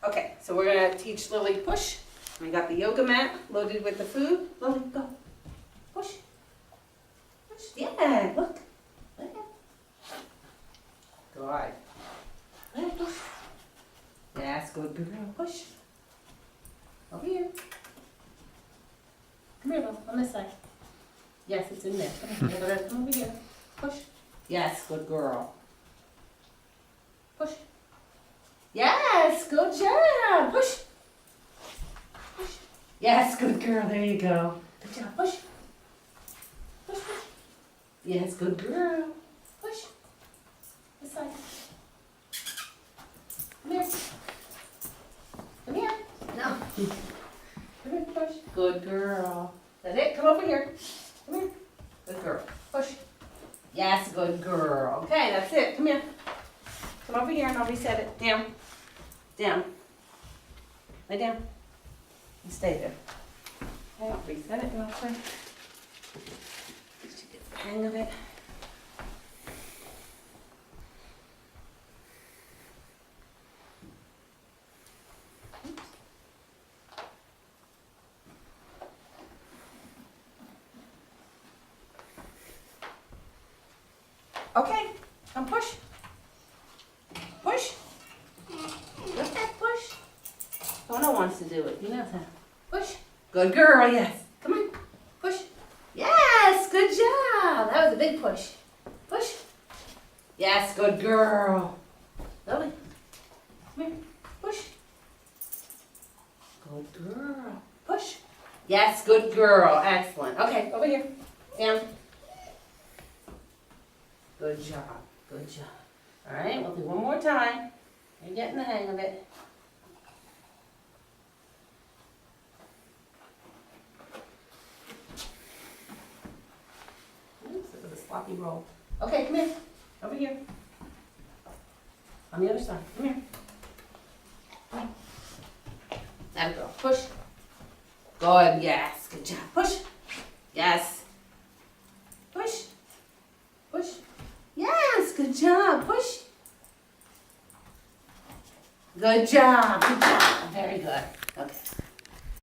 Okay, so we're gonna teach Lily push. We got the yoga mat loaded with the food. Lily, go. Push. Push. Yeah, look. Look. Good. Lily, push. Yes, good girl. Push. Over here. Come here, Lily, on this side. Yes, it's in there. Come over here. Push. Yes, good girl. Push. Yes, good job. Push. Push. Yes, good girl. There you go. Good job. Push. Push, push. Yes, good girl. Push. This side. Come here. Come here. No. Come here, push. Good girl. That's it. Come over here. Come here. Good girl. Push. Yes, good girl. Okay, that's it. Come here. Come over here and I'll reset it. Down. Down. Lay down. And stay there. Okay, I'll reset it real quick. Just to get the hang of it. Oops. Okay, come push. Push. Lift that push. Donna wants to do it. You know that. Push. Good girl, yes. Come on. Push. Yes, good job. That was a big push. Push. Yes, good girl. Lily. Come here. Push. Good girl. Push. Yes, good girl. Excellent. Okay, over here. Down. Good job. Good job. All right, we'll do one more time. You're getting the hang of it. Oops, it was a sloppy roll. Okay, come here. Over here. On the other side. Come here. Come here. That girl. Push. Good. Yes. Good job. Push. Yes. Push. Push. Yes. Good job. Push. Good job. Good job. Very good.